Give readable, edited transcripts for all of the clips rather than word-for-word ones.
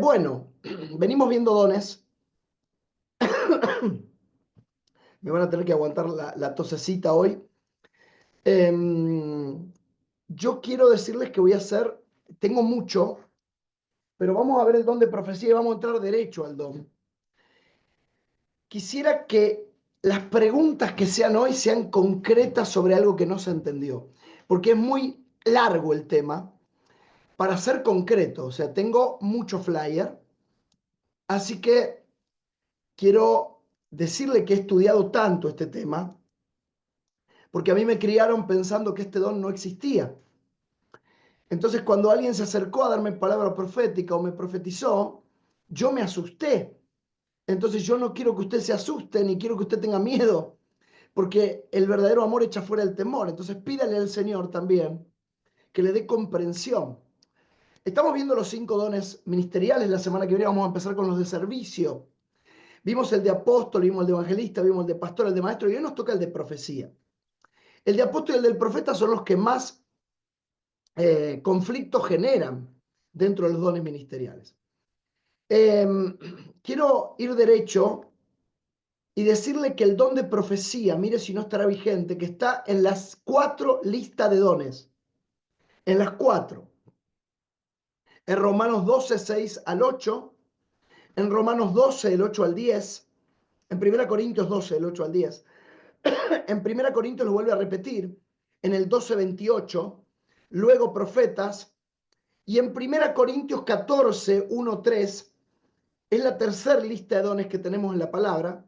Bueno, venimos viendo dones. Me van a tener que aguantar la tosecita hoy. Yo quiero decirles que voy a hacer, tengo mucho, pero vamos a ver el don de profecía y vamos a entrar derecho al don. Quisiera que las preguntas que sean hoy sean concretas sobre algo que no se entendió, porque es muy largo el tema para ser concreto. O sea, tengo mucho flyer, así que quiero decirle que he estudiado tanto este tema porque a mí me criaron pensando que este don no existía. Entonces, cuando alguien se acercó a darme palabra profética o me profetizó, yo me asusté. Entonces, yo no quiero que usted se asuste ni quiero que usted tenga miedo, porque el verdadero amor echa fuera el temor. Entonces, pídale al Señor también que le dé comprensión. Estamos viendo los 5 dones ministeriales. La semana que viene vamos a empezar con los de servicio. Vimos el de apóstol, vimos el de evangelista, vimos el de pastor, el de maestro, y hoy nos toca el de profecía. El de apóstol y el del profeta son los que más conflictos generan dentro de los dones ministeriales. Quiero ir derecho y decirle que el don de profecía, mire si no estará vigente, que está en las 4 listas de dones. En las 4. En Romanos 12, 6 al 8. En Romanos 12, del 8 al 10. En 1 Corintios 12, del 8 al 10. En 1 Corintios lo vuelve a repetir. En el 12, 28. Luego profetas. Y en 1 Corintios 14, 1, 3, es la tercera lista de dones que tenemos en la palabra.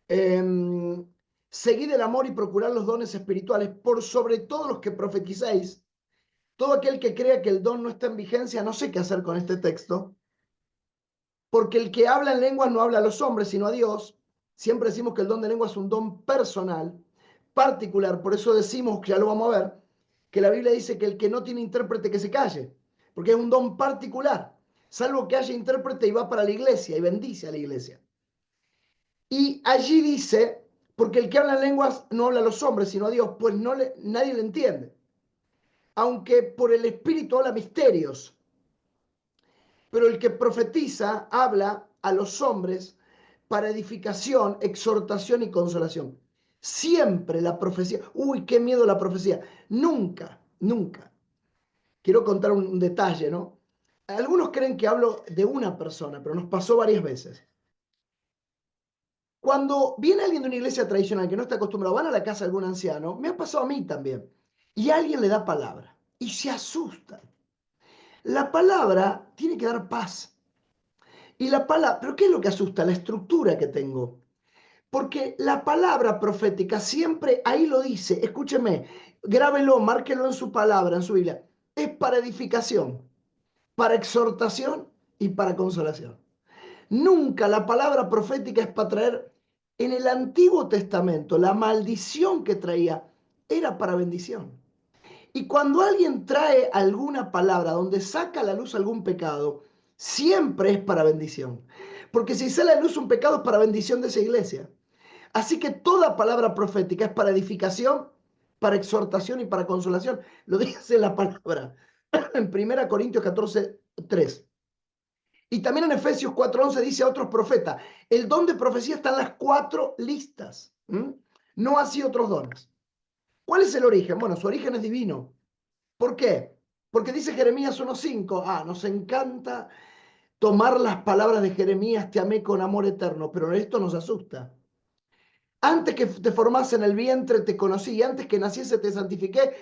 Seguid el amor y procurad los dones espirituales, por sobre todo los que profetizáis. Todo aquel que crea que el don no está en vigencia, no sé qué hacer con este texto, porque el que habla en lenguas no habla a los hombres, sino a Dios. Siempre decimos que el don de lengua es un don personal, particular. Por eso decimos, que ya lo vamos a ver, que la Biblia dice que el que no tiene intérprete que se calle, porque es un don particular, salvo que haya intérprete y va para la iglesia y bendice a la iglesia. Y allí dice, porque el que habla en lenguas no habla a los hombres, sino a Dios, pues nadie le entiende. Aunque por el Espíritu habla misterios, pero el que profetiza habla a los hombres para edificación, exhortación y consolación. Siempre la profecía, uy, qué miedo la profecía. Nunca, nunca. Quiero contar un detalle, ¿no? Algunos creen que hablo de una persona, pero nos pasó varias veces. Cuando viene alguien de una iglesia tradicional que no está acostumbrado, van a la casa de algún anciano, me ha pasado a mí también, y alguien le da palabra y se asusta. La palabra tiene que dar paz. Y la palabra, ¿pero qué es lo que asusta? La estructura que tengo. Porque la palabra profética siempre ahí lo dice, escúcheme, grábelo, márquelo en su palabra, en su Biblia. Es para edificación, para exhortación y para consolación. Nunca la palabra profética es para traer. En el Antiguo Testamento, la maldición que traía era para bendición. Y cuando alguien trae alguna palabra donde saca a la luz algún pecado, siempre es para bendición. Porque si sale a la luz un pecado es para bendición de esa iglesia. Así que toda palabra profética es para edificación, para exhortación y para consolación. Lo dice la palabra en 1 Corintios 14, 3. Y también en Efesios 4:11 dice a otros profetas, el don de profecía está en las 4 listas, no así otros dones. ¿Cuál es el origen? Bueno, su origen es divino. ¿Por qué? Porque dice Jeremías 1:5, nos encanta tomar las palabras de Jeremías, te amé con amor eterno, pero esto nos asusta. Antes que te formase en el vientre te conocí, y antes que naciese te santifiqué,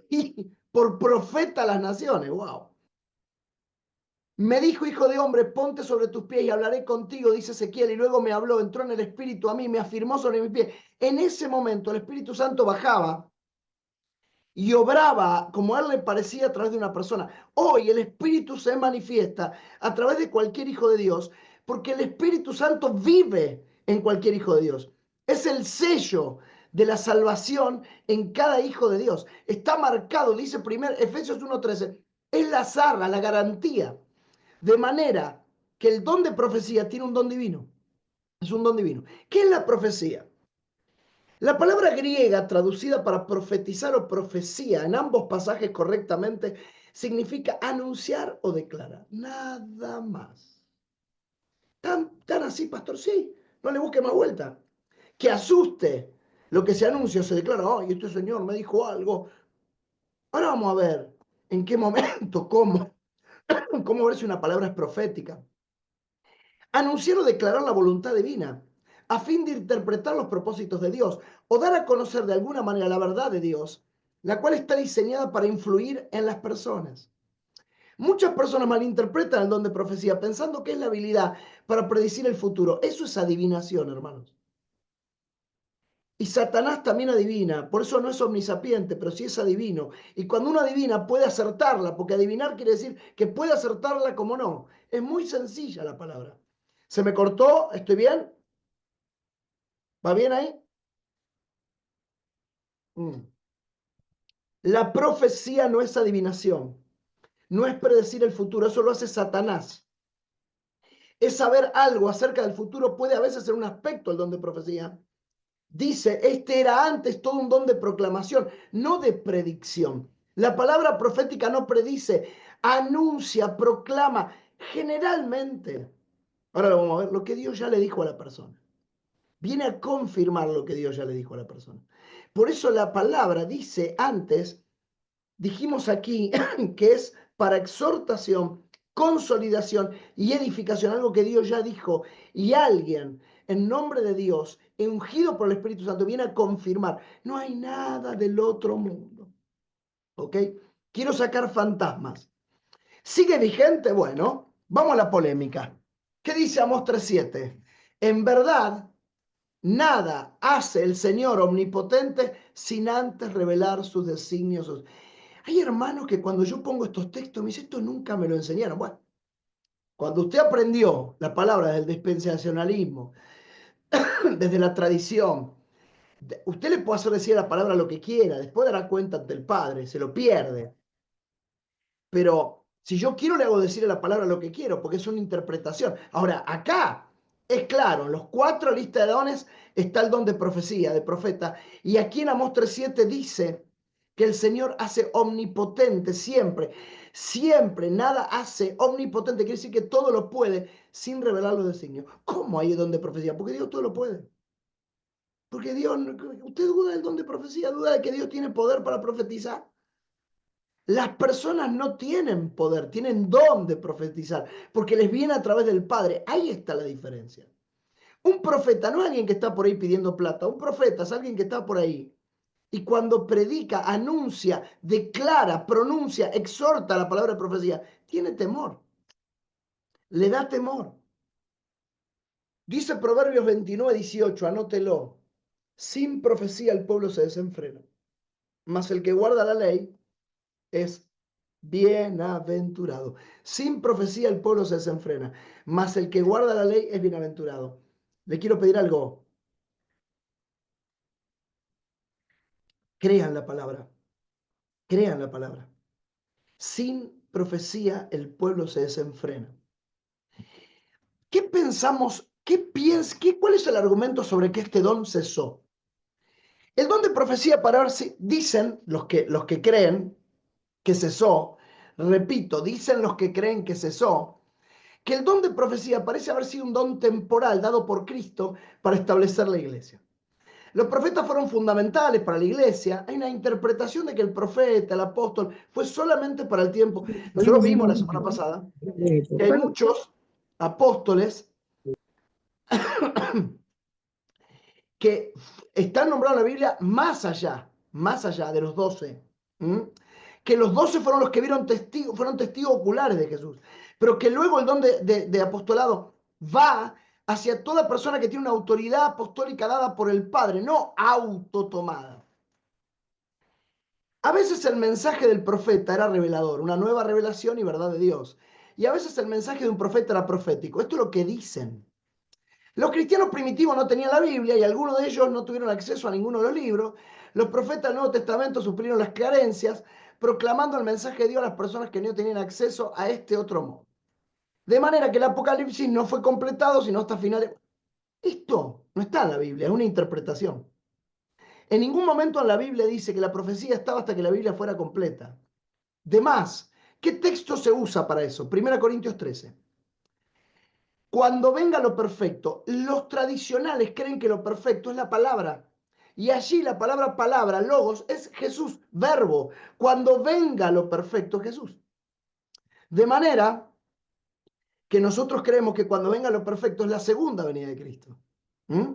y por profeta a las naciones, wow. Me dijo, hijo de hombre, ponte sobre tus pies y hablaré contigo, dice Ezequiel, y luego me habló, entró en el Espíritu a mí, me afirmó sobre mis pies. En ese momento el Espíritu Santo bajaba y obraba como a él le parecía a través de una persona. Hoy el Espíritu se manifiesta a través de cualquier hijo de Dios, porque el Espíritu Santo vive en cualquier hijo de Dios. Es el sello de la salvación en cada hijo de Dios. Está marcado, dice Efesios 1:13, es la zarra, la garantía. De manera que el don de profecía tiene un don divino. Es un don divino. ¿Qué es la profecía? La palabra griega traducida para profetizar o profecía en ambos pasajes correctamente significa anunciar o declarar, nada más. ¿Tan así, pastor? Sí, no le busque más vuelta. Que asuste lo que se anuncia o se declara, ay, este señor me dijo algo. Ahora vamos a ver en qué momento, cómo ver si una palabra es profética. Anunciar o declarar la voluntad divina a fin de interpretar los propósitos de Dios o dar a conocer de alguna manera la verdad de Dios, la cual está diseñada para influir en las personas. Muchas personas malinterpretan el don de profecía pensando que es la habilidad para predecir el futuro. Eso es adivinación, hermanos. Y Satanás también adivina, por eso no es omnisapiente, pero sí es adivino. Y cuando uno adivina puede acertarla, porque adivinar quiere decir que puede acertarla como no. Es muy sencilla la palabra. ¿Se me cortó? ¿Estoy bien? ¿Va bien ahí? La profecía no es adivinación, no es predecir el futuro, eso lo hace Satanás. Es saber algo acerca del futuro, puede a veces ser un aspecto del don de profecía. Dice, este era antes todo un don de proclamación, no de predicción. La palabra profética no predice, anuncia, proclama, generalmente. Ahora lo vamos a ver, lo que Dios ya le dijo a la persona. Viene a confirmar lo que Dios ya le dijo a la persona. Por eso la palabra dice antes, dijimos aquí, que es para exhortación, consolidación y edificación, algo que Dios ya dijo, y alguien en nombre de Dios, ungido por el Espíritu Santo, viene a confirmar, no hay nada del otro mundo. ¿Ok? Quiero sacar fantasmas. ¿Sigue vigente? Bueno, vamos a la polémica. ¿Qué dice Amós 3:7? En verdad, nada hace el Señor omnipotente sin antes revelar sus designios. Hay hermanos que cuando yo pongo estos textos me dicen, esto nunca me lo enseñaron. Bueno, cuando usted aprendió la palabra del dispensacionalismo, desde la tradición, usted le puede hacer decir a la palabra lo que quiera, después dará cuenta ante el Padre, se lo pierde. Pero si yo quiero, le hago decir a la palabra lo que quiero, porque es una interpretación. Ahora, acá es claro, en los 4 listas de dones está el don de profecía, de profeta, y aquí en Amós 3:7 dice que el Señor hace omnipotente siempre, siempre, nada hace omnipotente, quiere decir que todo lo puede sin revelar los designios. ¿Cómo hay don de profecía? Porque Dios todo lo puede. Porque Dios, ¿usted duda del don de profecía? ¿Duda de que Dios tiene poder para profetizar? Las personas no tienen poder, tienen don de profetizar, porque les viene a través del Padre. Ahí está la diferencia. Un profeta no es alguien que está por ahí pidiendo plata, un profeta es alguien que está por ahí. Y cuando predica, anuncia, declara, pronuncia, exhorta la palabra de profecía, tiene temor, le da temor. Dice Proverbios 29:18, anótelo, sin profecía el pueblo se desenfrena, mas el que guarda la ley es bienaventurado. Sin profecía el pueblo se desenfrena, mas el que guarda la ley es bienaventurado. Le quiero pedir algo. Crean la palabra. Crean la palabra. Sin profecía el pueblo se desenfrena. ¿Qué pensamos? ¿Cuál es el argumento sobre que este don cesó? El don de profecía, para ver si dicen los que creen que cesó, repito, dicen los que creen que cesó, que el don de profecía parece haber sido un don temporal dado por Cristo para establecer la iglesia. Los profetas fueron fundamentales para la iglesia. Hay una interpretación de que el profeta, el apóstol, fue solamente para el tiempo. Nosotros vimos la semana pasada que hay muchos apóstoles que están nombrados en la Biblia más allá de los 12. Que los 12 fueron los que fueron testigos oculares de Jesús, pero que luego el don de apostolado va hacia toda persona que tiene una autoridad apostólica dada por el Padre, no autotomada. A veces el mensaje del profeta era revelador, una nueva revelación y verdad de Dios. Y a veces el mensaje de un profeta era profético. Esto es lo que dicen. Los cristianos primitivos no tenían la Biblia y algunos de ellos no tuvieron acceso a ninguno de los libros. Los profetas del Nuevo Testamento suplieron las carencias, proclamando el mensaje de Dios a las personas que no tenían acceso a este otro modo. De manera que el Apocalipsis no fue completado sino hasta finales. Esto no está en la Biblia, es una interpretación. En ningún momento en la Biblia dice que la profecía estaba hasta que la Biblia fuera completa. De más, ¿Qué texto se usa para eso? 1 Corintios 13. Cuando venga lo perfecto, los tradicionales creen que lo perfecto es la palabra. Y allí la palabra, logos, es Jesús, verbo. Cuando venga lo perfecto, Jesús. De manera que nosotros creemos que cuando venga lo perfecto es la segunda venida de Cristo. ¿Mm?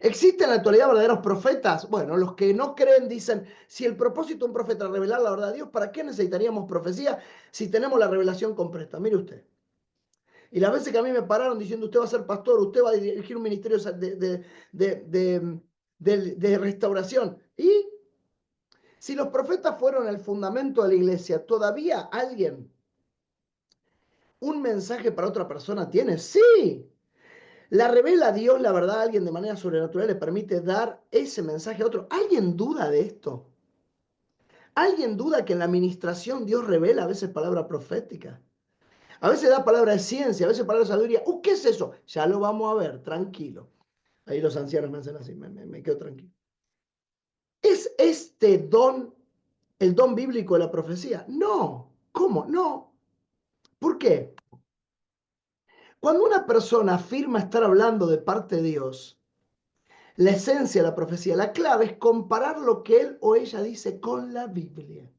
¿Existen en la actualidad verdaderos profetas? Bueno, los que no creen dicen, si el propósito de un profeta es revelar la verdad de Dios, ¿para qué necesitaríamos profecía si tenemos la revelación completa? Mire usted. Y las veces que a mí me pararon diciendo, usted va a ser pastor, usted va a dirigir un ministerio de restauración. Y si los profetas fueron el fundamento de la iglesia, ¿todavía alguien un mensaje para otra persona tiene? Sí. La revela a Dios, la verdad, a alguien de manera sobrenatural le permite dar ese mensaje a otro. ¿Alguien duda de esto? ¿Alguien duda que en la administración Dios revela a veces palabra profética? A veces da palabra de ciencia, a veces palabra de sabiduría. ¿Qué es eso? Ya lo vamos a ver, tranquilo. Ahí los ancianos me hacen así, me quedo tranquilo. ¿Es este don el don bíblico de la profecía? No. ¿Cómo? No. ¿Por qué? Cuando una persona afirma estar hablando de parte de Dios, la esencia de la profecía, la clave es comparar lo que él o ella dice con la Biblia.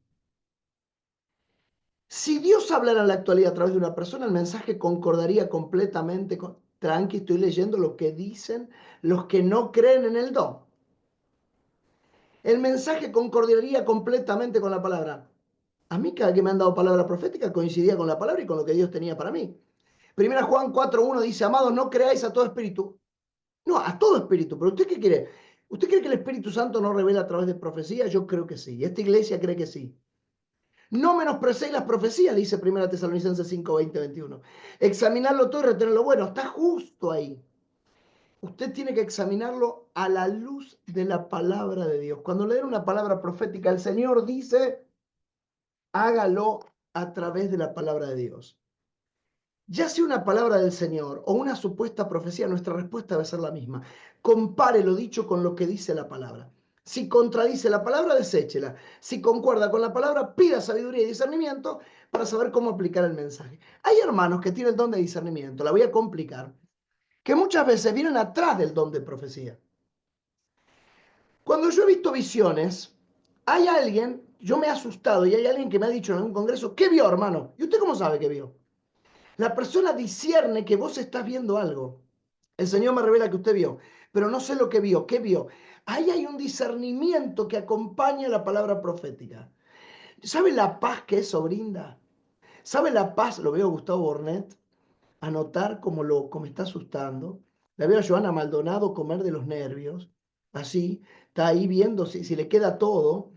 Si Dios hablara en la actualidad a través de una persona, el mensaje concordaría completamente con... Tranqui, estoy leyendo lo que dicen los que no creen en el don. El mensaje concordaría completamente con la palabra. A mí cada que me han dado palabra profética coincidía con la palabra y con lo que Dios tenía para mí. Primera Juan 4:1 dice, amados, no creáis a todo espíritu. No, a todo espíritu. ¿Pero usted qué cree? ¿Usted cree que el Espíritu Santo no revela a través de profecías? Yo creo que sí. Esta iglesia cree que sí. No menosprecéis las profecías, dice 1 Tesalonicenses 5:20-21. Examinarlo todo y retener lo bueno. Está justo ahí. Usted tiene que examinarlo a la luz de la palabra de Dios. Cuando le den una palabra profética, el Señor dice, hágalo a través de la palabra de Dios. Ya sea una palabra del Señor o una supuesta profecía, nuestra respuesta debe ser la misma. Compare lo dicho con lo que dice la palabra. Si contradice la palabra, deséchela. Si concuerda con la palabra, pida sabiduría y discernimiento para saber cómo aplicar el mensaje. Hay hermanos que tienen el don de discernimiento, la voy a complicar, que muchas veces vienen atrás del don de profecía. Cuando yo he visto visiones, hay alguien, yo me he asustado y hay alguien que me ha dicho en algún congreso, ¿qué vio, hermano? ¿Y usted cómo sabe que vio? La persona discierne que vos estás viendo algo. El Señor me revela que usted vio, pero no sé lo que vio. ¿Qué vio? Ahí hay un discernimiento que acompaña la palabra profética. ¿Sabe la paz que eso brinda? ¿Sabe la paz? Lo veo a Gustavo Bornet anotar como está asustando. La veo a Joana Maldonado comer de los nervios. Así, está ahí viendo si le queda todo.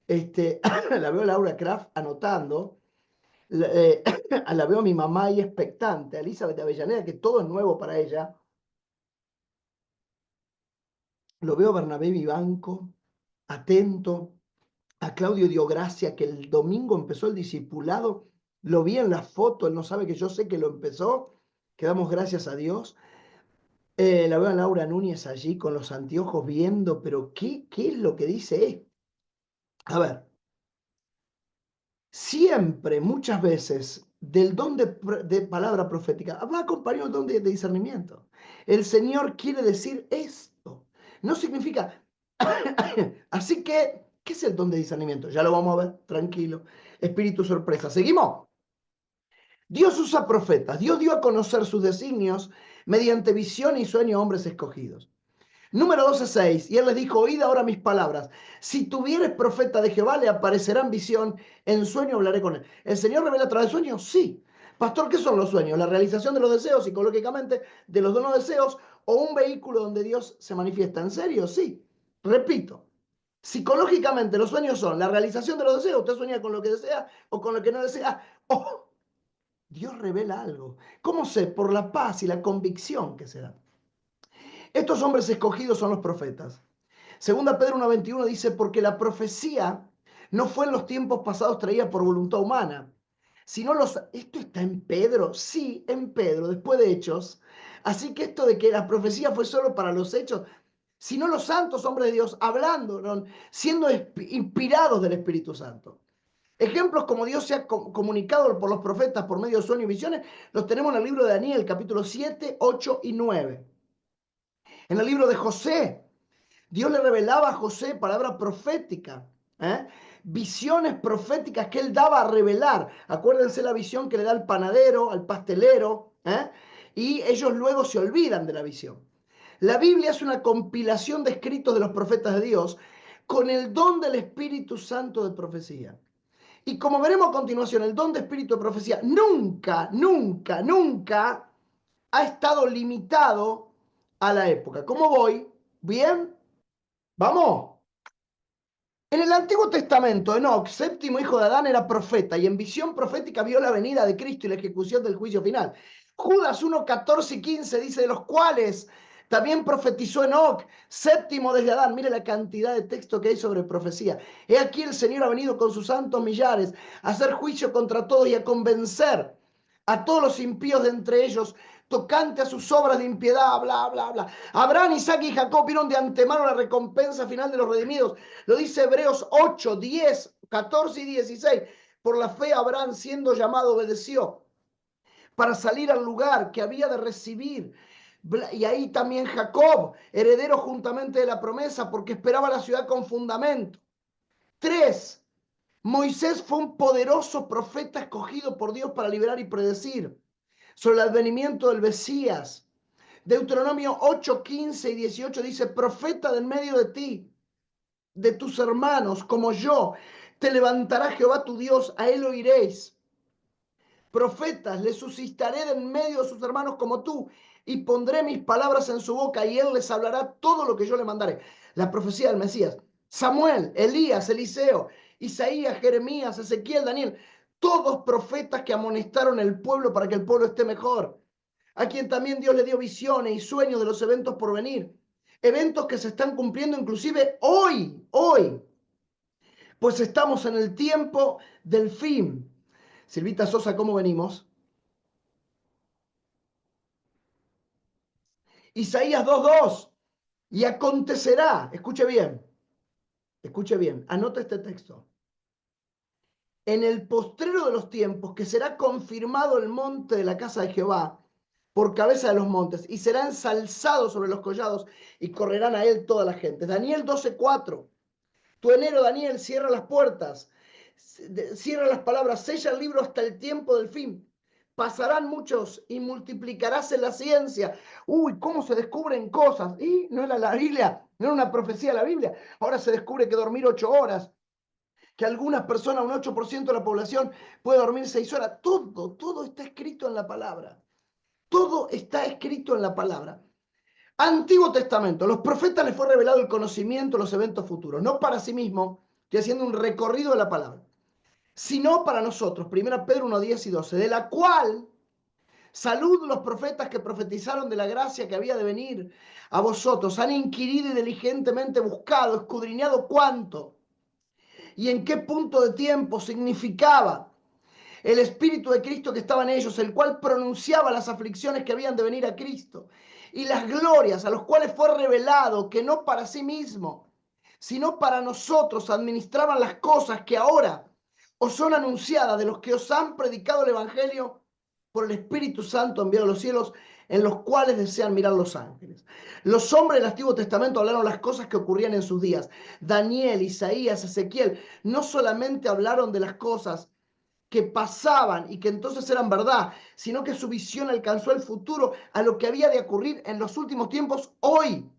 La veo a Laura Kraft anotando. La veo a mi mamá ahí expectante, a Elizabeth de Avellaneda, que todo es nuevo para ella. Lo veo a Bernabé Vivanco, atento, a Claudio Diogracia, que el domingo empezó el discipulado. Lo vi en la foto, él no sabe que yo sé que lo empezó. Que damos gracias a Dios. La veo a Laura Núñez allí con los anteojos viendo, pero ¿qué es lo que dice? A ver, siempre, muchas veces, del don de palabra profética va acompañado el don de discernimiento. El Señor quiere decir esto. No significa... Así que, ¿qué es el don de discernimiento? Ya lo vamos a ver, tranquilo. Espíritu sorpresa. ¿Seguimos? Dios usa profetas. Dios dio a conocer sus designios mediante visión y sueño a hombres escogidos. Número 12:6. Y él les dijo, oíd ahora mis palabras. Si tuvieres profeta de Jehová, le aparecerá en visión, en sueño hablaré con él. ¿El Señor revela a través de sueños? Sí. Pastor, ¿qué son los sueños? La realización de los deseos, psicológicamente, de los no deseos, o un vehículo donde Dios se manifiesta. ¿En serio? Sí. Repito. Psicológicamente, los sueños son la realización de los deseos. Usted sueña con lo que desea o con lo que no desea. ¡Oh! Dios revela algo. ¿Cómo sé? Por la paz y la convicción que se da. Estos hombres escogidos son los profetas. Segunda Pedro 1:21 dice, porque la profecía no fue en los tiempos pasados traída por voluntad humana, sino los... ¿Esto está en Pedro? Sí, en Pedro, después de Hechos. Así que esto de que la profecía fue solo para los hechos, sino los santos hombres de Dios hablando, ¿no? Siendo inspirados del Espíritu Santo. Ejemplos como Dios se ha comunicado por los profetas por medio de sueños y visiones, los tenemos en el libro de Daniel, capítulo 7, 8 y 9. En el libro de José, Dios le revelaba a José palabra profética, visiones proféticas que él daba a revelar. Acuérdense la visión que le da al panadero, al pastelero, y ellos luego se olvidan de la visión. La Biblia es una compilación de escritos de los profetas de Dios con el don del Espíritu Santo de profecía. Y como veremos a continuación, el don de espíritu de profecía nunca, nunca, nunca ha estado limitado a la época. ¿Cómo voy? ¿Bien? ¿Vamos? En el Antiguo Testamento, Enoc, séptimo hijo de Adán, era profeta y en visión profética vio la venida de Cristo y la ejecución del juicio final. Judas 1, 14 y 15 dice, de los cuales también profetizó Enoc, séptimo desde Adán. Mire la cantidad de texto que hay sobre profecía. He aquí el Señor ha venido con sus santos millares a hacer juicio contra todos y a convencer a todos los impíos de entre ellos tocante a sus obras de impiedad, bla, bla, bla. Abraham, Isaac y Jacob vieron de antemano la recompensa final de los redimidos. Lo dice Hebreos 8, 10, 14 y 16. Por la fe Abraham, siendo llamado, obedeció para salir al lugar que había de recibir. Y ahí también Jacob, heredero juntamente de la promesa, porque esperaba la ciudad con fundamento. 3. Moisés fue un poderoso profeta escogido por Dios para liberar y predecir sobre el advenimiento del Mesías. Deuteronomio 8, 15 y 18 dice, profeta del medio de ti, de tus hermanos, como yo, te levantará Jehová tu Dios, a él oiréis. Profetas, le suscitaré de en medio de sus hermanos como tú, y pondré mis palabras en su boca, y él les hablará todo lo que yo le mandaré. La profecía del Mesías. Samuel, Elías, Eliseo, Isaías, Jeremías, Ezequiel, Daniel, todos profetas que amonestaron al pueblo para que el pueblo esté mejor. A quien también Dios le dio visiones y sueños de los eventos por venir. Eventos que se están cumpliendo inclusive hoy. Pues estamos en el tiempo del fin. Silvita Sosa, ¿cómo venimos? Isaías 2:2. Y acontecerá, escuche bien, anota este texto. En el postrero de los tiempos, que será confirmado el monte de la casa de Jehová por cabeza de los montes, y será ensalzado sobre los collados, y correrán a él toda la gente. Daniel 12:4. Tu enero, Daniel, cierra las puertas, cierra las palabras, sella el libro hasta el tiempo del fin. Pasarán muchos y multiplicaráse la ciencia. Uy, cómo se descubren cosas. Y no era la Biblia, no era una profecía de la Biblia. Ahora se descubre que dormir 8 horas, que algunas personas, un 8% de la población, puede dormir 6 horas. Todo está escrito en la palabra. Todo está escrito en la palabra. Antiguo Testamento, los profetas les fue revelado el conocimiento de los eventos futuros, no para sí mismo, estoy haciendo un recorrido de la palabra, sino para nosotros, 1 Pedro 1, 10 y 12, de la cual salud los profetas que profetizaron de la gracia que había de venir a vosotros, han inquirido y diligentemente buscado, escudriñado cuánto y en qué punto de tiempo significaba el Espíritu de Cristo que estaba en ellos, el cual pronunciaba las aflicciones que habían de venir a Cristo y las glorias a los cuales fue revelado que no para sí mismo, sino para nosotros administraban las cosas que ahora os son anunciadas de los que os han predicado el Evangelio por el Espíritu Santo enviado a los cielos, en los cuales desean mirar los ángeles. Los hombres del Antiguo Testamento hablaron las cosas que ocurrían en sus días. Daniel, Isaías, Ezequiel, no solamente hablaron de las cosas que pasaban y que entonces eran verdad, sino que su visión alcanzó el futuro a lo que había de ocurrir en los últimos tiempos hoy.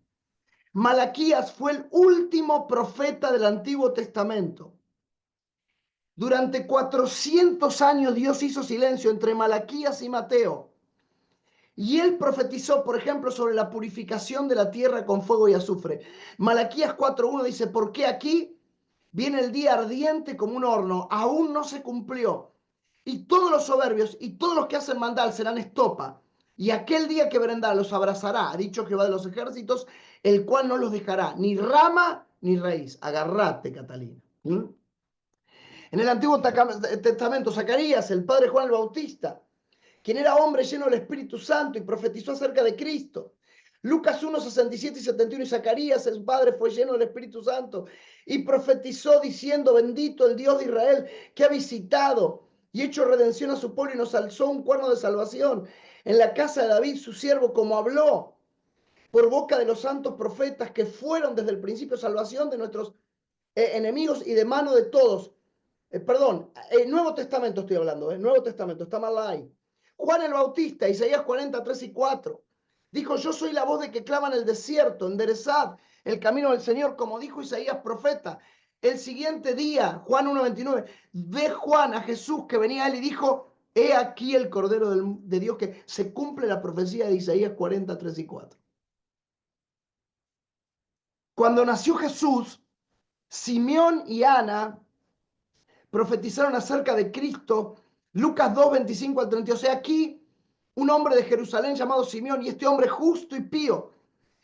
Malaquías fue el último profeta del Antiguo Testamento. Durante 400 años Dios hizo silencio entre Malaquías y Mateo. Y él profetizó, por ejemplo, sobre la purificación de la tierra con fuego y azufre. Malaquías 4:1 dice, porque aquí viene el día ardiente como un horno, aún no se cumplió. Y todos los soberbios y todos los que hacen maldad serán estopa. Y aquel día que vendrá los abrazará, ha dicho Jehová de los ejércitos, el cual no los dejará ni rama ni raíz. Agarrate, Catalina. En el Antiguo Testamento, Zacarías, el padre Juan el Bautista, quien era hombre lleno del Espíritu Santo y profetizó acerca de Cristo, Lucas 1, 67 y 71, y Zacarías, el padre, fue lleno del Espíritu Santo y profetizó diciendo, bendito el Dios de Israel, que ha visitado y hecho redención a su pueblo y nos alzó un cuerno de salvación en la casa de David, su siervo, como habló por boca de los santos profetas que fueron desde el principio salvación de nuestros enemigos y de mano de todos. Perdón, Nuevo Testamento estoy hablando, Nuevo Testamento, está mal ahí. Juan el Bautista, Isaías 43 y 4, dijo, yo soy la voz de que clama en el desierto, enderezad el camino del Señor, como dijo Isaías profeta. El siguiente día, Juan 1:29, ve Juan a Jesús que venía a él y dijo, he aquí el Cordero de Dios, que se cumple la profecía de Isaías 43 y 4. Cuando nació Jesús, Simeón y Ana profetizaron acerca de Cristo, Lucas 2, 25 al 30. O sea, aquí un hombre de Jerusalén llamado Simeón, y este hombre justo y pío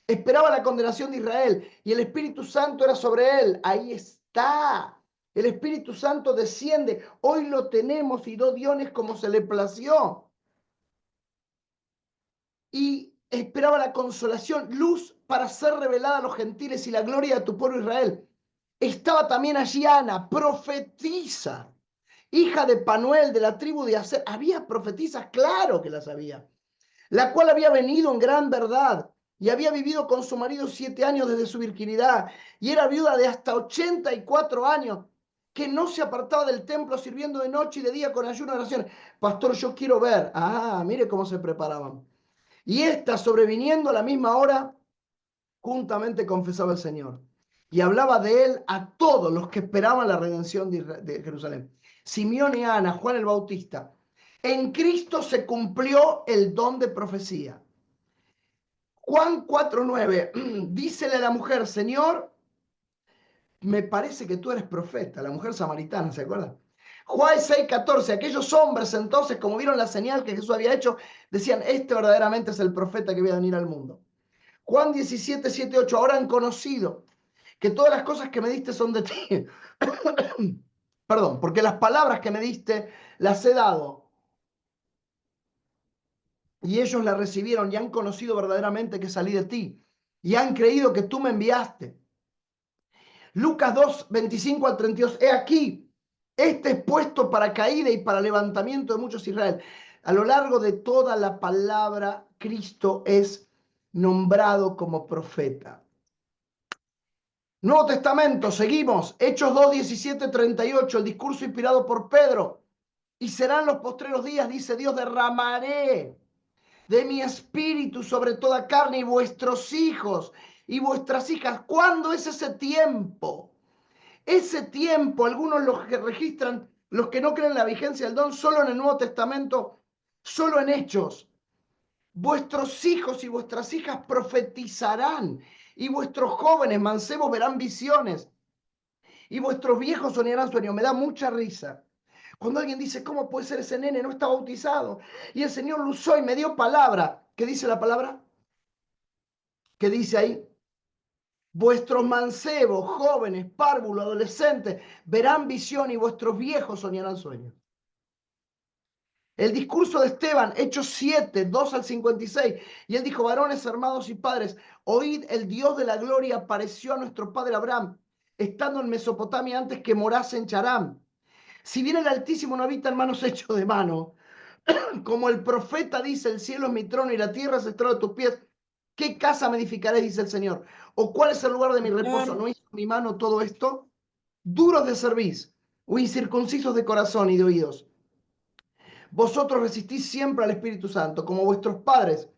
esperaba la condenación de Israel, y el Espíritu Santo era sobre él. Ahí está. El Espíritu Santo desciende. Hoy lo tenemos y do Diones como se le plació. Y esperaba la consolación, luz para ser revelada a los gentiles y la gloria de tu pueblo Israel. Estaba también allí Ana, profetiza, hija de Panuel, de la tribu de Aser. Había profetisas, claro que las había, la cual había venido en gran verdad y había vivido con su marido 7 años desde su virginidad, y era viuda de hasta 84 años, que no se apartaba del templo sirviendo de noche y de día con ayuno y oración. Pastor, yo quiero ver. Mire cómo se preparaban. Y esta, sobreviniendo a la misma hora, juntamente confesaba el Señor y hablaba de él a todos los que esperaban la redención de Jerusalén. Simeón y Ana, Juan el Bautista. En Cristo se cumplió el don de profecía. Juan 4:9, dícele a la mujer, Señor, me parece que tú eres profeta, la mujer samaritana, ¿se acuerdan? Juan 6:14, aquellos hombres entonces, como vieron la señal que Jesús había hecho, decían, este verdaderamente es el profeta que viene a venir al mundo. Juan 17, 7, 8, ahora han conocido que todas las cosas que me diste son de ti. Perdón, porque las palabras que me diste las he dado y ellos las recibieron y han conocido verdaderamente que salí de ti y han creído que tú me enviaste. Lucas 2, 25 al 32, he aquí, este es puesto para caída y para levantamiento de muchos Israel. A lo largo de toda la palabra, Cristo es nombrado como profeta. Nuevo Testamento, seguimos, Hechos 2, 17, 38, el discurso inspirado por Pedro. Y serán los postreros días, dice Dios, derramaré de mi espíritu sobre toda carne y vuestros hijos y vuestras hijas. ¿Cuándo es ese tiempo? Ese tiempo, algunos los que registran, los que no creen la vigencia del don, solo en el Nuevo Testamento, solo en Hechos. Vuestros hijos y vuestras hijas profetizarán, y vuestros jóvenes mancebos verán visiones, y vuestros viejos soñarán sueños. Me da mucha risa cuando alguien dice, ¿cómo puede ser ese nene? No está bautizado. Y el Señor lo usó y me dio palabra. ¿Qué dice la palabra? ¿Qué dice ahí? Vuestros mancebos, jóvenes, párvulos, adolescentes, verán visión y vuestros viejos soñarán sueños. El discurso de Esteban, Hechos 7, 2 al 56. Y él dijo, varones, hermanos y padres, oíd, el Dios de la gloria apareció a nuestro padre Abraham, estando en Mesopotamia antes que morase en Charán. Si bien el Altísimo no habita en manos hechos de mano, como el profeta dice, el cielo es mi trono y la tierra es estrado de tus pies, ¿qué casa me edificaré? Dice el Señor. ¿O cuál es el lugar de mi reposo? ¿No hizo mi mano todo esto? Duros de cerviz o incircuncisos de corazón y de oídos. Vosotros resistís siempre al Espíritu Santo, como vuestros padres,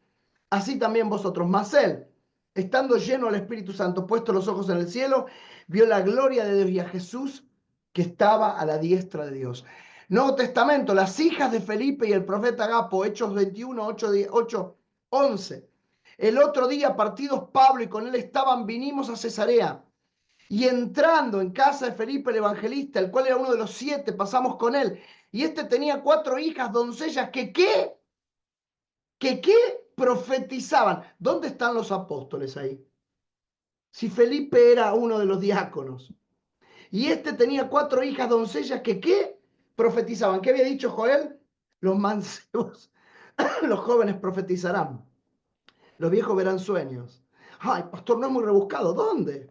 así también vosotros. Mas él, estando lleno del Espíritu Santo, puesto los ojos en el cielo, vio la gloria de Dios y a Jesús que estaba a la diestra de Dios. Nuevo Testamento, las hijas de Felipe y el profeta Agapo, Hechos 21, 8, 11. El otro día, partidos Pablo y con él estaban, vinimos a Cesarea. Y entrando en casa de Felipe el evangelista, el cual era uno de los 7, pasamos con él. Y este tenía 4 hijas, doncellas, que profetizaban. ¿Dónde están los apóstoles ahí? Si Felipe era uno de los diáconos. Y este tenía 4 hijas, doncellas, que profetizaban. ¿Qué había dicho Joel? Los mancebos, los jóvenes profetizarán. Los viejos verán sueños. Ay, pastor, no es muy rebuscado. ¿Dónde?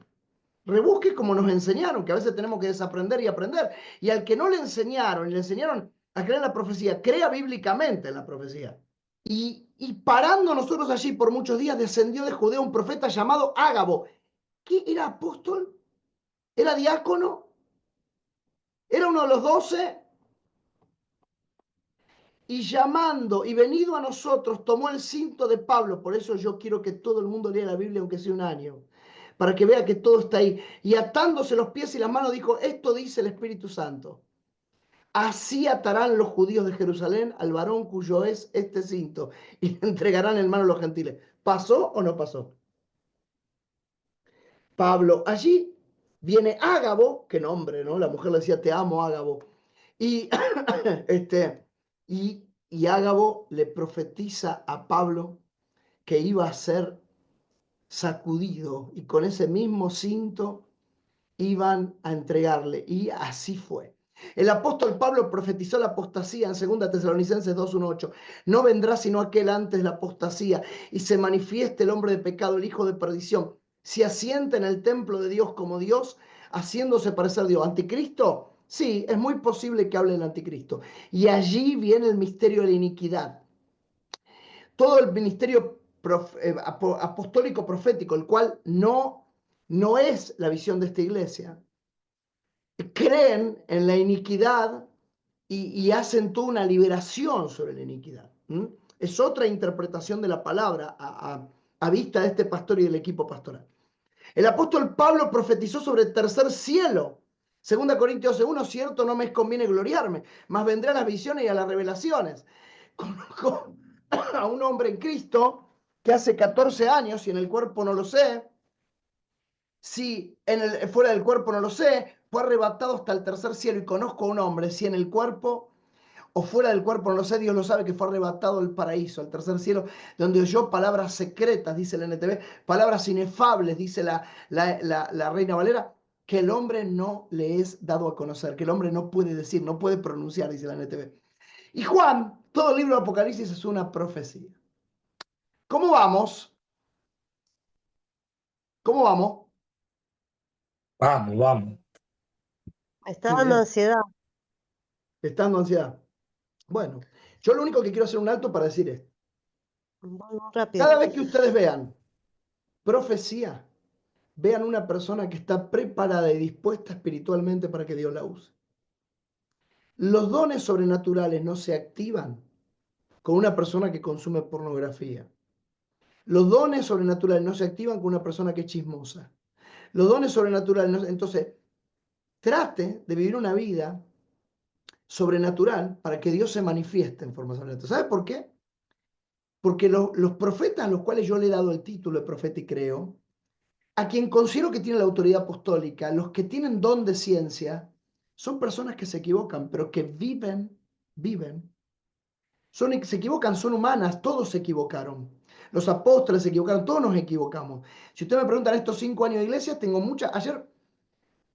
Rebusque como nos enseñaron, que a veces tenemos que desaprender y aprender. Y al que no le enseñaron, y le enseñaron a creer en la profecía, crea bíblicamente en la profecía. Y parando nosotros allí por muchos días, descendió de Judea un profeta llamado Ágabo. ¿Qué era apóstol? ¿Era diácono? ¿Era uno de los 12? Y llamando y venido a nosotros, tomó el cinto de Pablo. Por eso yo quiero que todo el mundo lea la Biblia, aunque sea un año, para que vea que todo está ahí. Y atándose los pies y las manos, dijo: esto dice el Espíritu Santo. Así atarán los judíos de Jerusalén al varón cuyo es este cinto, y le entregarán en mano a los gentiles. ¿Pasó o no pasó? Pablo, allí viene Ágabo, qué nombre, ¿no? La mujer le decía: te amo, Ágabo. Y, y Ágabo le profetiza a Pablo que iba a ser sacudido, y con ese mismo cinto iban a entregarle. Y así fue. El apóstol Pablo profetizó la apostasía en 2 Tesalonicenses 2:1-8. No vendrá sino aquel antes de la apostasía, y se manifieste el hombre de pecado, el hijo de perdición, si asienta en el templo de Dios como Dios, haciéndose parecer Dios. ¿Anticristo? Sí, es muy posible que hable el anticristo. Y allí viene el misterio de la iniquidad. Todo el ministerio apostólico profético, el cual no es la visión de esta iglesia, creen en la iniquidad y hacen toda una liberación sobre la iniquidad. Es otra interpretación de la palabra a vista de este pastor y del equipo pastoral. El apóstol Pablo profetizó sobre el tercer cielo. 2 Corintios 1, cierto, no me conviene gloriarme, mas vendré a las visiones y a las revelaciones. Conozco a un hombre en Cristo que hace 14 años, y en el cuerpo no lo sé, si fuera del cuerpo no lo sé, fue arrebatado hasta el tercer cielo. Y conozco a un hombre, si en el cuerpo o fuera del cuerpo, no lo sé, Dios lo sabe, que fue arrebatado al paraíso, al tercer cielo, donde oyó palabras secretas, dice la NTV, palabras inefables, dice la Reina Valera, que el hombre no le es dado a conocer, que el hombre no puede decir, no puede pronunciar, dice la NTV. Y Juan, todo el libro de Apocalipsis es una profecía. ¿Cómo vamos? ¿Cómo vamos? Vamos, vamos. Me está Muy dando bien. ansiedad. Estando ansiedad. Bueno, yo lo único que quiero hacer un alto para decir esto. Voy muy rápido. Cada vez que ustedes vean profecía, vean una persona que está preparada y dispuesta espiritualmente para que Dios la use. Los dones sobrenaturales no se activan con una persona que consume pornografía. Los dones sobrenaturales no se activan con una persona que es chismosa. Los dones sobrenaturales, entonces, trate de vivir una vida sobrenatural para que Dios se manifieste en forma sobrenatural. ¿Sabe por qué? Porque los profetas a los cuales yo le he dado el título de profeta y creo, a quien considero que tiene la autoridad apostólica, los que tienen don de ciencia, son personas que se equivocan, pero que viven. Se equivocan, son humanas, todos se equivocaron. Los apóstoles se equivocaron, todos nos equivocamos. Si ustedes me preguntan estos 5 años de iglesia, tengo muchas. Ayer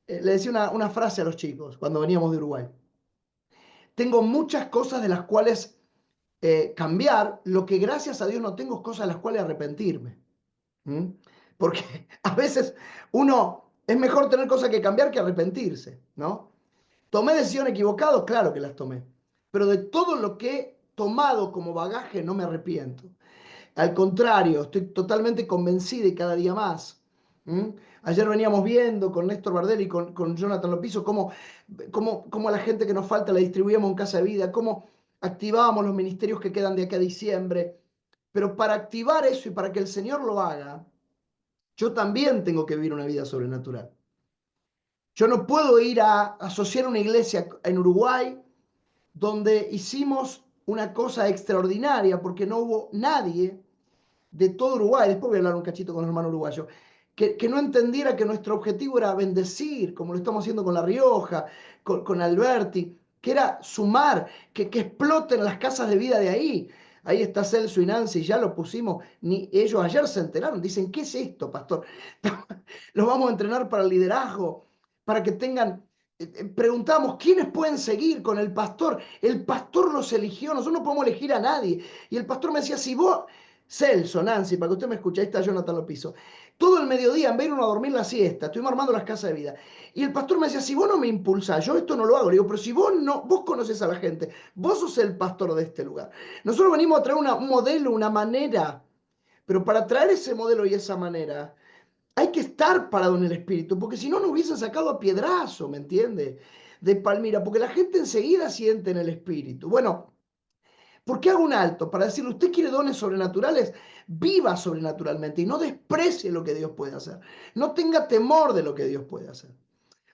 le decía una frase a los chicos cuando veníamos de Uruguay. Tengo muchas cosas de las cuales cambiar, lo que gracias a Dios no tengo es cosas de las cuales arrepentirme. Porque a veces es mejor tener cosas que cambiar que arrepentirse, ¿no? ¿Tomé decisiones equivocadas? Claro que las tomé. Pero de todo lo que he tomado como bagaje no me arrepiento. Al contrario, estoy totalmente convencido y cada día más. Ayer veníamos viendo con Néstor Bardel y con Jonathan Lopizo cómo a la gente que nos falta la distribuíamos en Casa de Vida, cómo activábamos los ministerios que quedan de aquí a diciembre. Pero para activar eso y para que el Señor lo haga, yo también tengo que vivir una vida sobrenatural. Yo no puedo ir a asociar una iglesia en Uruguay donde hicimos una cosa extraordinaria porque no hubo nadie de todo Uruguay, después voy a hablar un cachito con los hermanos uruguayos, que no entendiera que nuestro objetivo era bendecir, como lo estamos haciendo con La Rioja, con Alberti, que era sumar, que exploten las casas de vida de ahí. Ahí está Celso y Nancy, ya lo pusimos, ni ellos ayer se enteraron, dicen: ¿qué es esto, pastor? Los vamos a entrenar para el liderazgo, para que tengan. Preguntamos, ¿quiénes pueden seguir con el pastor? El pastor los eligió, nosotros no podemos elegir a nadie. Y el pastor me decía: Celso, Nancy, para que usted me escuche, ahí está Jonathan Lopizo. Todo el mediodía, en vez de irnos a dormir la siesta, estuvimos armando las casas de vida. Y el pastor me decía, si vos no me impulsás, yo esto no lo hago. Le digo, pero si vos no, vos conocés a la gente, vos sos el pastor de este lugar. Nosotros venimos a traer un modelo, una manera, pero para traer ese modelo y esa manera, hay que estar parado en el espíritu, porque si no nos hubiesen sacado a piedrazo, ¿me entiende? De Palmira, porque la gente enseguida siente en el espíritu. Bueno, ¿por qué hago un alto? Para decirle, usted quiere dones sobrenaturales, viva sobrenaturalmente y no desprecie lo que Dios puede hacer. No tenga temor de lo que Dios puede hacer.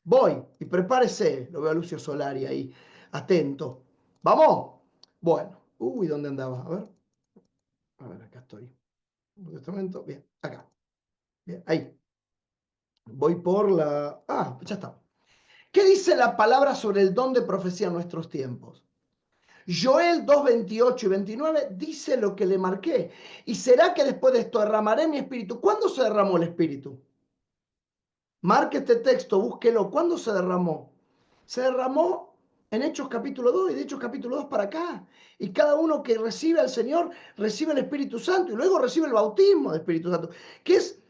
Voy y prepárese, lo veo a Lucio Solari ahí, atento. ¿Vamos? Bueno, uy, ¿dónde andaba? A ver, acá estoy. En este momento, bien, acá. Bien, ahí. Voy por la... Ah, ya está. ¿Qué dice la palabra sobre el don de profecía en nuestros tiempos? Joel 2, 28 y 29 dice lo que le marqué. Y será que después de esto derramaré mi espíritu. ¿Cuándo se derramó el espíritu? Marque este texto, búsquelo. ¿Cuándo se derramó? Se derramó en Hechos capítulo 2 y de Hechos capítulo 2 para acá. Y cada uno que recibe al Señor recibe el Espíritu Santo y luego recibe el bautismo del Espíritu Santo, que es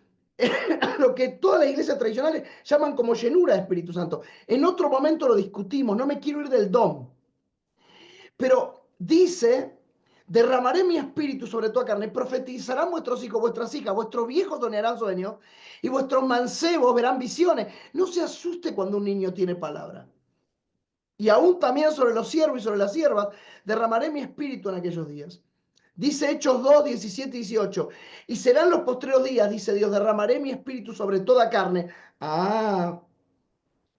lo que todas las iglesias tradicionales llaman como llenura de Espíritu Santo. En otro momento lo discutimos, no me quiero ir del don. Pero dice, derramaré mi espíritu sobre toda carne, profetizarán vuestros hijos, vuestras hijas, vuestros viejos soñarán sueños y vuestros mancebos verán visiones. No se asuste cuando un niño tiene palabra. Y aún también sobre los siervos y sobre las siervas derramaré mi espíritu en aquellos días. Dice Hechos 2, 17 y 18. Y serán los postreros días, dice Dios, derramaré mi espíritu sobre toda carne. Ah,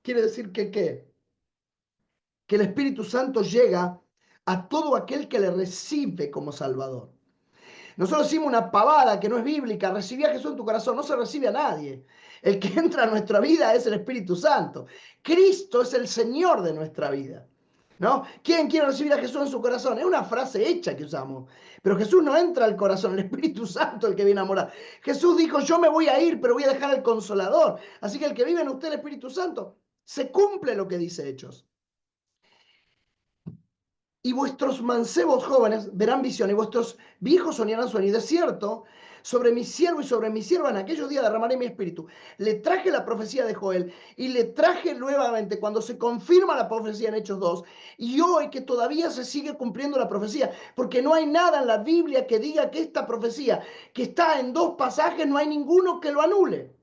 quiere decir que ¿qué? Que el Espíritu Santo llega a todo aquel que le recibe como Salvador. Nosotros decimos una pavada que no es bíblica, recibí a Jesús en tu corazón, no se recibe a nadie. El que entra a nuestra vida es el Espíritu Santo. Cristo es el Señor de nuestra vida. ¿No? ¿Quién quiere recibir a Jesús en su corazón? Es una frase hecha que usamos. Pero Jesús no entra al corazón, el Espíritu Santo es el que viene a morar. Jesús dijo, yo me voy a ir, pero voy a dejar al Consolador. Así que el que vive en usted, el Espíritu Santo, se cumple lo que dice Hechos. Y vuestros mancebos jóvenes verán visión, y vuestros viejos soñarán sueños. Y de cierto, sobre mi siervo y sobre mi sierva en aquellos días derramaré mi espíritu. Le traje la profecía de Joel y le traje nuevamente cuando se confirma la profecía en Hechos 2. Y hoy que todavía se sigue cumpliendo la profecía, porque no hay nada en la Biblia que diga que esta profecía, que está en 2 pasajes, no hay ninguno que lo anule.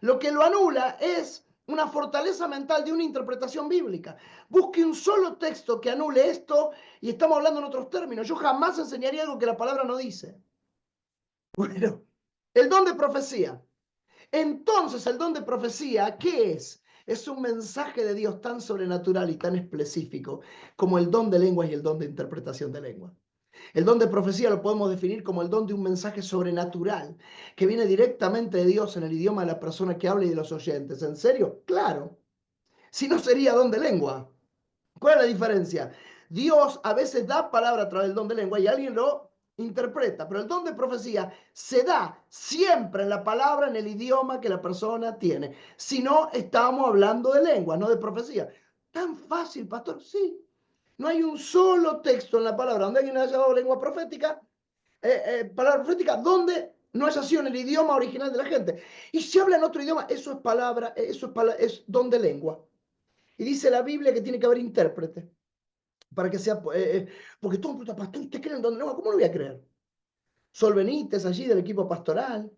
Lo que lo anula es una fortaleza mental de una interpretación bíblica. Busque un solo texto que anule esto y estamos hablando en otros términos. Yo jamás enseñaría algo que la palabra no dice. Bueno, el don de profecía. Entonces, el don de profecía, ¿qué es? Es un mensaje de Dios tan sobrenatural y tan específico como el don de lenguas y el don de interpretación de lenguas. El don de profecía lo podemos definir como el don de un mensaje sobrenatural que viene directamente de Dios en el idioma de la persona que habla y de los oyentes. ¿En serio? Claro. Si no, sería don de lengua. ¿Cuál es la diferencia? Dios a veces da palabra a través del don de lengua y alguien lo interpreta, pero el don de profecía se da siempre en la palabra, en el idioma que la persona tiene. Si no, estamos hablando de lengua, no de profecía. ¿Tan fácil, pastor? Sí. No hay un solo texto en la palabra donde alguien haya dado lengua profética, palabra profética, donde no haya sido en el idioma original de la gente. Y si habla en otro idioma, eso es palabra, es don de lengua. Y dice la Biblia que tiene que haber intérprete para que sea, porque todo el mundo, pastor, ¿usted cree en don de lengua? ¿Cómo lo voy a creer? Sol Benítez, allí del equipo pastoral,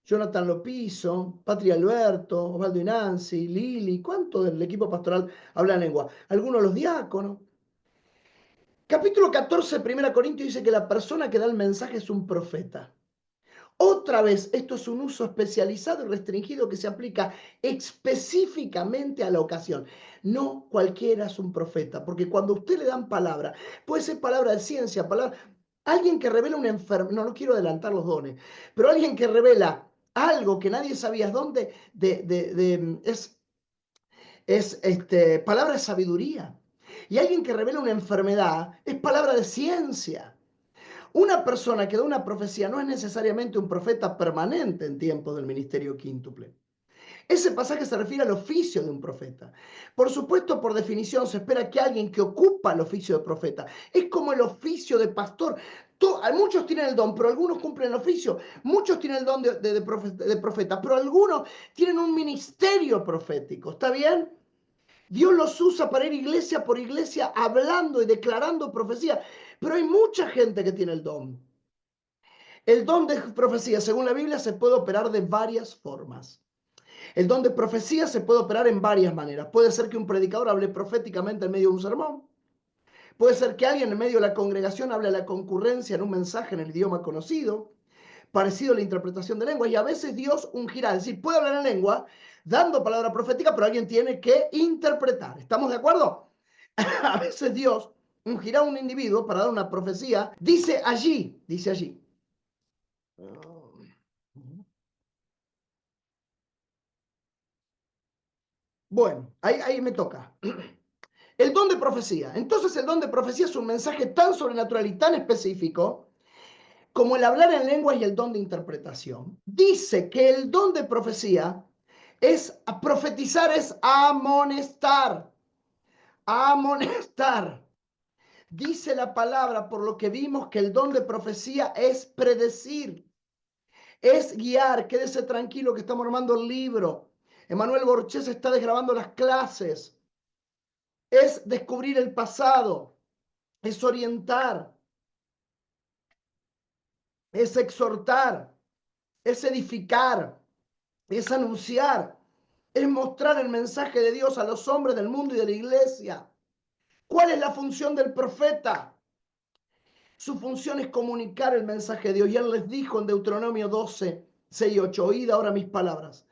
Jonathan Lopizo, Patria Alberto, Osvaldo y Nancy, Lili, ¿cuántos del equipo pastoral hablan lengua? Algunos de los diáconos. Capítulo 14, 1 Corintios dice que la persona que da el mensaje es un profeta. Otra vez, esto es un uso especializado y restringido que se aplica específicamente a la ocasión. No cualquiera es un profeta, porque cuando a usted le dan palabra, puede ser palabra de ciencia, palabra... Alguien que revela una enfermedad, no quiero adelantar los dones, pero alguien que revela algo que nadie sabía dónde, es palabra de sabiduría. Y alguien que revela una enfermedad es palabra de ciencia. Una persona que da una profecía no es necesariamente un profeta permanente en tiempos del ministerio quíntuple. Ese pasaje se refiere al oficio de un profeta. Por supuesto, por definición, se espera que alguien que ocupa el oficio de profeta es como el oficio de pastor. Muchos tienen el don, pero algunos cumplen el oficio. Muchos tienen el don de profeta, pero algunos tienen un ministerio profético. ¿Está bien? Dios los usa para ir iglesia por iglesia hablando y declarando profecía. Pero hay mucha gente que tiene el don. El don de profecía, según la Biblia, se puede operar de varias formas. El don de profecía se puede operar en varias maneras. Puede ser que un predicador hable proféticamente en medio de un sermón. Puede ser que alguien en medio de la congregación hable a la concurrencia en un mensaje en el idioma conocido, parecido a la interpretación de lengua. Y a veces Dios ungirá, es decir, puede hablar en lengua, dando palabra profética, pero alguien tiene que interpretar. ¿Estamos de acuerdo? A veces Dios ungirá a un individuo para dar una profecía. Dice allí. Bueno, ahí me toca. El don de profecía. Entonces el don de profecía es un mensaje tan sobrenatural y tan específico como el hablar en lenguas y el don de interpretación. Dice que el don de profecía es profetizar, es amonestar. Amonestar. Dice la palabra, por lo que vimos, que el don de profecía es predecir, es guiar. Quédese tranquilo que estamos armando el libro. Emanuel Borges está desgrabando las clases. Es descubrir el pasado, es orientar, es exhortar, es edificar, es anunciar, es mostrar el mensaje de Dios a los hombres del mundo y de la iglesia. ¿Cuál es la función del profeta? Su función es comunicar el mensaje de Dios. Y él les dijo en Deuteronomio 12, 6 y 8, oíd ahora mis palabras.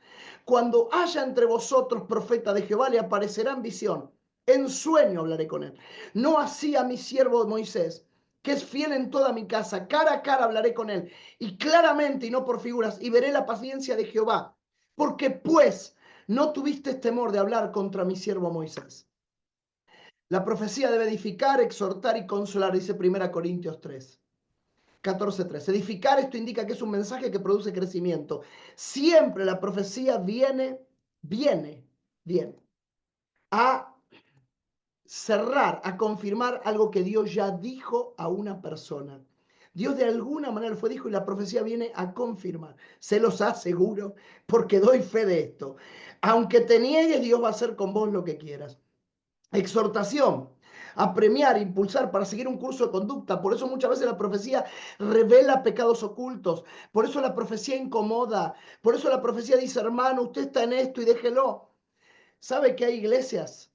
Cuando haya entre vosotros profeta de Jehová, le aparecerá en visión. En sueño hablaré con él. No así a mi siervo Moisés, que es fiel en toda mi casa. Cara a cara hablaré con él. Y claramente y no por figuras. Y veré la paciencia de Jehová. Porque pues no tuviste temor de hablar contra mi siervo Moisés. La profecía debe edificar, exhortar y consolar, dice 1 Corintios 3. 14:3. Edificar, esto indica que es un mensaje que produce crecimiento. Siempre la profecía viene a cerrar, a confirmar algo que Dios ya dijo a una persona. Dios de alguna manera fue dijo y la profecía viene a confirmar. Se los aseguro porque doy fe de esto. Aunque te niegues, Dios va a hacer con vos lo que quieras. Exhortación, a premiar, impulsar para seguir un curso de conducta. Por eso muchas veces la profecía revela pecados ocultos. Por eso la profecía incomoda. Por eso la profecía dice, hermano, usted está en esto y déjelo. ¿Sabe que hay iglesias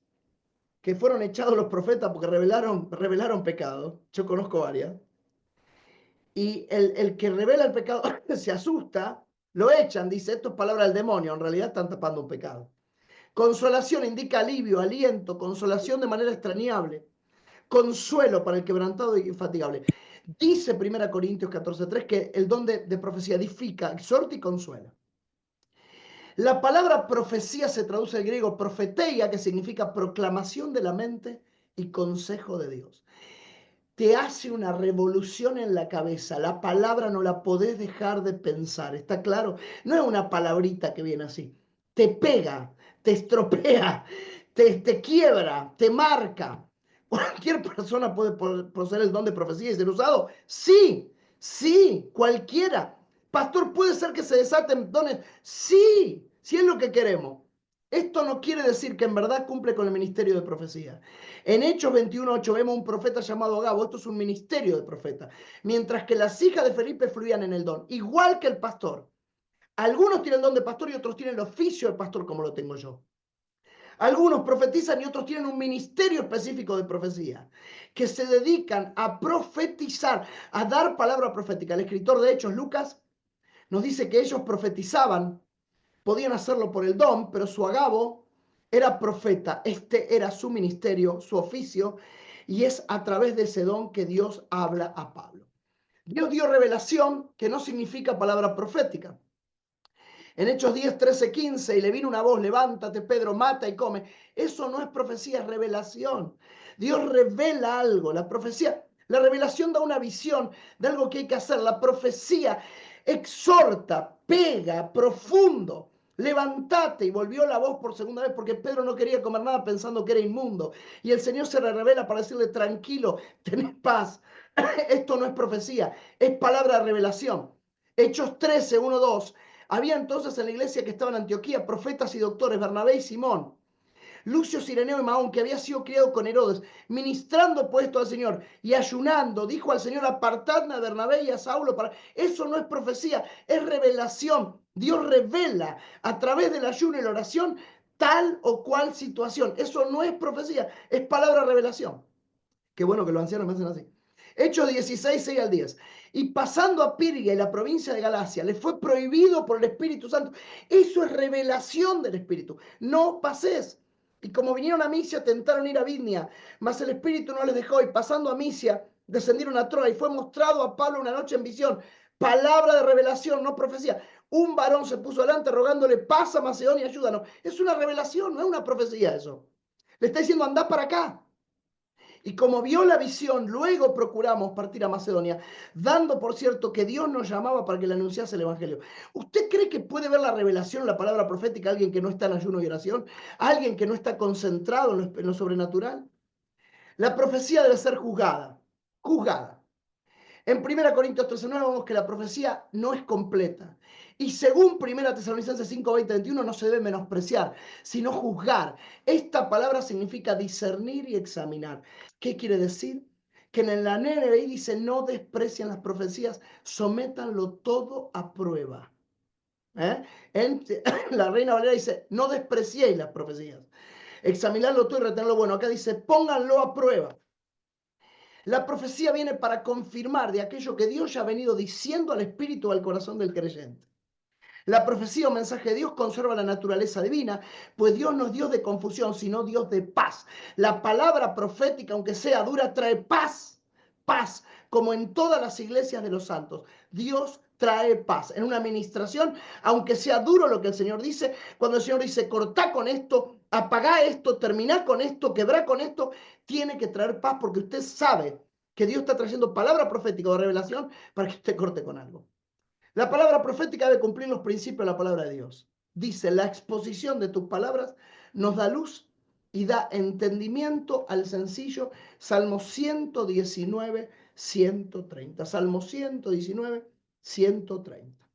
que fueron echados los profetas porque revelaron pecado? Yo conozco varias. Y el que revela el pecado se asusta, lo echan, dice, esto es palabra del demonio. En realidad están tapando un pecado. Consolación indica alivio, aliento, consolación de manera extrañable. Consuelo para el quebrantado y infatigable. Dice 1 Corintios 14:3 que el don de profecía edifica, exhorta y consuela. La palabra profecía se traduce al griego profeteia, que significa proclamación de la mente y consejo de Dios. Te hace una revolución en la cabeza. La palabra no la podés dejar de pensar. ¿Está claro? No es una palabrita que viene así. Te pega, te estropea, te quiebra, te marca. ¿Cualquier persona puede poseer el don de profecía y ser usado? Sí, sí, cualquiera. Pastor, ¿puede ser que se desaten dones? Sí, sí es lo que queremos. Esto no quiere decir que en verdad cumple con el ministerio de profecía. En Hechos 21:8 vemos un profeta llamado Agabo. Esto es un ministerio de profeta. Mientras que las hijas de Felipe fluían en el don, igual que el pastor. Algunos tienen el don de pastor y otros tienen el oficio del pastor como lo tengo yo. Algunos profetizan y otros tienen un ministerio específico de profecía, que se dedican a profetizar, a dar palabra profética. El escritor de Hechos, Lucas, nos dice que ellos profetizaban, podían hacerlo por el don, pero su Agabo era profeta. Este era su ministerio, su oficio, y es a través de ese don que Dios habla a Pablo. Dios dio revelación, que no significa palabra profética. En Hechos 10, 13, 15, y le vino una voz, levántate, Pedro, mata y come. Eso no es profecía, es revelación. Dios revela algo. La profecía, la revelación da una visión de algo que hay que hacer. La profecía exhorta, pega, profundo. Levántate, y volvió la voz por segunda vez porque Pedro no quería comer nada pensando que era inmundo. Y el Señor se le revela para decirle, tranquilo, tenés paz, Esto no es profecía, es palabra de revelación. Hechos 13, 1, 2. Había entonces en la iglesia que estaba en Antioquía profetas y doctores, Bernabé y Simón, Lucio, Cireneo y Mahón, que había sido criado con Herodes, ministrando puesto al Señor y ayunando, dijo al Señor: apartadme a Bernabé y a Saulo. Eso no es profecía, es revelación. Dios revela a través del ayuno y la oración tal o cual situación. Eso no es profecía, es palabra de revelación. Qué bueno que los ancianos me hacen así. Hechos 16, 6 al 10. Y pasando a Pirgia y la provincia de Galacia, le fue prohibido por el Espíritu Santo. Eso es revelación del Espíritu. No pases. Y como vinieron a Misia, tentaron ir a Vidnia, mas el Espíritu no les dejó. Y pasando a Misia, descendieron a Troa y fue mostrado a Pablo una noche en visión. Palabra de revelación, no profecía. Un varón se puso delante rogándole: pasa Macedonia, ayúdanos. Es una revelación, no es una profecía eso. Le está diciendo: andá para acá. Y como vio la visión, luego procuramos partir a Macedonia, dando por cierto que Dios nos llamaba para que le anunciase el Evangelio. ¿Usted cree que puede ver la revelación, la palabra profética, alguien que no está en ayuno y oración? ¿Alguien que no está concentrado en lo sobrenatural? La profecía debe ser juzgada. Juzgada. En 1 Corintios 13:9 vemos que la profecía no es completa. Y según 1 Tesalonicenses 5:20, 21 no se debe menospreciar, sino juzgar. Esta palabra significa discernir y examinar. ¿Qué quiere decir? Que en la NBI dice: no desprecien las profecías, sométanlo todo a prueba. En la Reina Valera dice: no despreciéis las profecías. Examinarlo todo y retenerlo bueno. Acá dice: pónganlo a prueba. La profecía viene para confirmar de aquello que Dios ya ha venido diciendo al espíritu o al corazón del creyente. La profecía o mensaje de Dios conserva la naturaleza divina, pues Dios no es Dios de confusión, sino Dios de paz. La palabra profética, aunque sea dura, trae paz, paz, como en todas las iglesias de los santos. Dios trae paz. En una administración, aunque sea duro lo que el Señor dice, cuando el Señor dice: cortá con esto, apagá esto, terminá con esto, quebrá con esto, tiene que traer paz, porque usted sabe que Dios está trayendo palabra profética o revelación para que usted corte con algo. La palabra profética debe cumplir los principios de la palabra de Dios. Dice: la exposición de tus palabras nos da luz y da entendimiento al sencillo. Salmo 119, 130. Salmo 119, 130.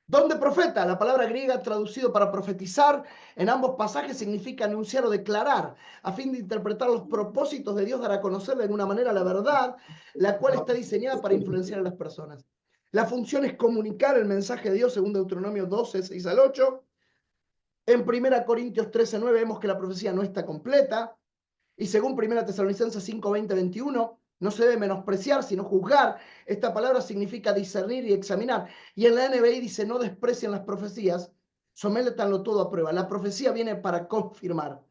¿Dónde profeta? La palabra griega traducido para profetizar en ambos pasajes significa anunciar o declarar, a fin de interpretar los propósitos de Dios, dar a conocer de alguna manera la verdad, la cual está diseñada para influenciar a las personas. La función es comunicar el mensaje de Dios, según Deuteronomio 12, 6 al 8. En 1 Corintios 13, 9 vemos que la profecía no está completa. Y según 1 Tesalonicenses 5, 20, 21, no se debe menospreciar, sino juzgar. Esta palabra significa discernir y examinar. Y en la NBI dice: no desprecien las profecías, sométanlo todo a prueba. La profecía viene para confirmar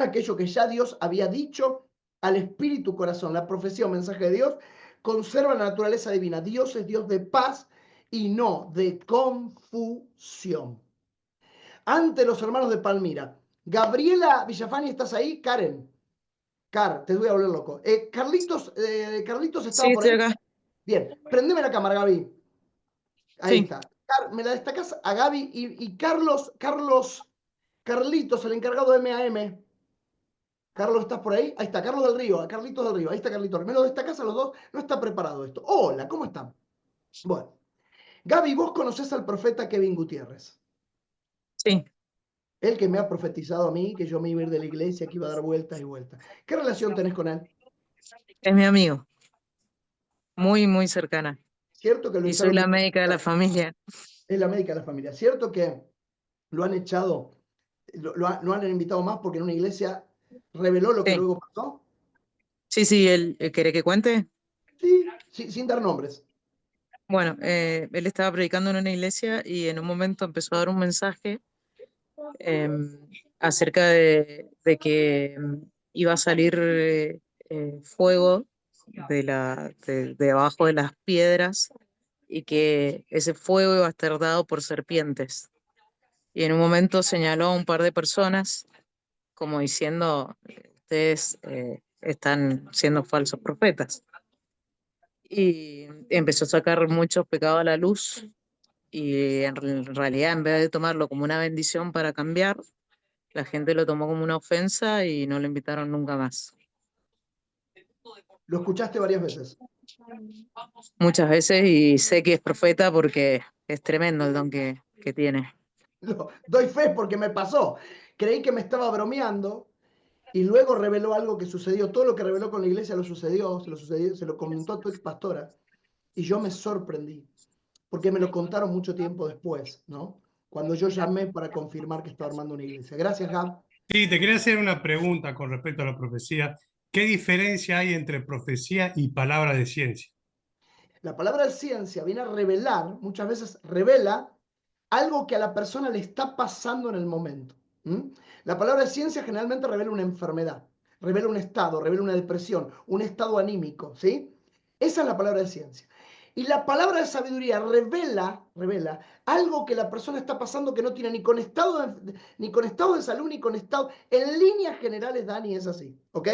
aquello que ya Dios había dicho al espíritu corazón. La profecía o mensaje de Dios conserva la naturaleza divina. Dios es Dios de paz y no de confusión. Ante los hermanos de Palmira, Gabriela Villafani, ¿estás ahí? Karen. Te voy a volver loco. Carlitos Sí, estaba por estoy ahí. acá. Bien, prendeme la cámara, Gaby. Ahí Sí, está. Me la destacás a Gaby y Carlitos, el encargado de MAM. Carlos, ¿estás por ahí? Ahí está, Carlos del Río, Carlitos del Río. Ahí está Carlitos. Me lo destacás a los dos. No está preparado esto. Hola, ¿cómo están? Bueno, Gaby, vos conocés al profeta Kevin Gutiérrez. sí, Él que me ha profetizado a mí que yo me iba a ir de la iglesia, que iba a dar vueltas y vueltas. ¿Qué relación tenés con él? es mi amigo, muy, muy cercana. ¿Cierto que lo Y soy echaron de la su médica de la casa? familia. Es la médica de la familia. ¿Cierto que lo han echado, lo han invitado más porque en una iglesia reveló lo que Sí, luego pasó? sí, sí, él, ¿quiere que cuente? Sí, sí, sin dar nombres. Bueno, él estaba predicando en una iglesia y en un momento empezó a dar un mensaje acerca de que iba a salir fuego de abajo de las piedras y que ese fuego iba a estar dado por serpientes. Y en un momento señaló a un par de personas como diciendo: ustedes están siendo falsos profetas. Y empezó a sacar muchos pecados a la luz y en realidad, en vez de tomarlo como una bendición para cambiar, la gente lo tomó como una ofensa y no lo invitaron nunca más. Lo escuchaste varias veces. Muchas veces y sé que es profeta porque es tremendo el don que tiene. Doy fe porque me pasó. Creí que me estaba bromeando y luego reveló algo que sucedió. Todo lo que reveló con la iglesia lo sucedió, se lo comentó a tu ex pastora y yo me sorprendí porque me lo contaron mucho tiempo después, ¿no? Cuando yo llamé para confirmar que estaba armando una iglesia. Gracias, Gab. Sí, te quería hacer una pregunta con respecto a la profecía. ¿Qué diferencia hay entre profecía y palabra de ciencia? La palabra de ciencia viene a revelar, muchas veces revela algo que a la persona le está pasando en el momento. La palabra de ciencia generalmente revela una enfermedad, revela un estado, revela una depresión, un estado anímico, ¿sí? Esa es la palabra de ciencia. Y la palabra de sabiduría revela algo que la persona está pasando que no tiene ni con estado de salud, ni con estado. En líneas generales, Dani, es así, ¿ok?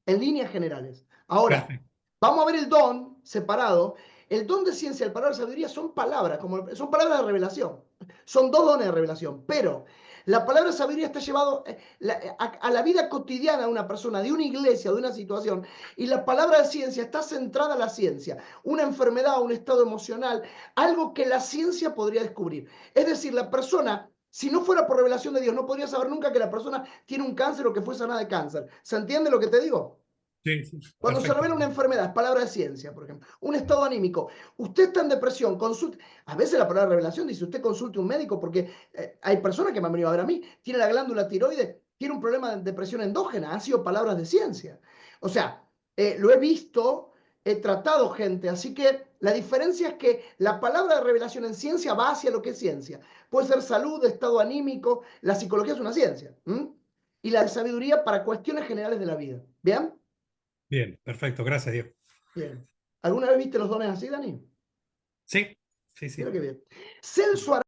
En líneas generales. Ahora, Perfecto. vamos a ver el don separado. El don de ciencia y el palabra de sabiduría son palabras, son palabras de revelación. Son dos dones de revelación, pero la palabra de sabiduría está llevado a la vida cotidiana de una persona, de una iglesia, de una situación, y la palabra de ciencia está centrada en la ciencia, una enfermedad, un estado emocional, algo que la ciencia podría descubrir. Es decir, la persona, si no fuera por revelación de Dios, no podría saber nunca que la persona tiene un cáncer o que fue sanada de cáncer. ¿Se entiende lo que te digo? Sí, sí, Cuando se perfecto. revela una enfermedad, es palabra de ciencia, por ejemplo. Un estado anímico. Usted está en depresión, consulte. A veces la palabra de revelación dice, usted consulte un médico porque hay personas que me han venido a ver a mí, tiene la glándula tiroides, tiene un problema de depresión endógena. Han sido palabras de ciencia. O sea, lo he visto, he tratado gente, así que la diferencia es que la palabra de revelación en ciencia va hacia lo que es ciencia. Puede ser salud, estado anímico, la psicología es una ciencia. Y la de sabiduría para cuestiones generales de la vida. ¿Bien? Bien, perfecto. Gracias, Diego. Bien. ¿Alguna vez viste los dones así, Dani? Sí, sí, sí. Mira qué bien. Celso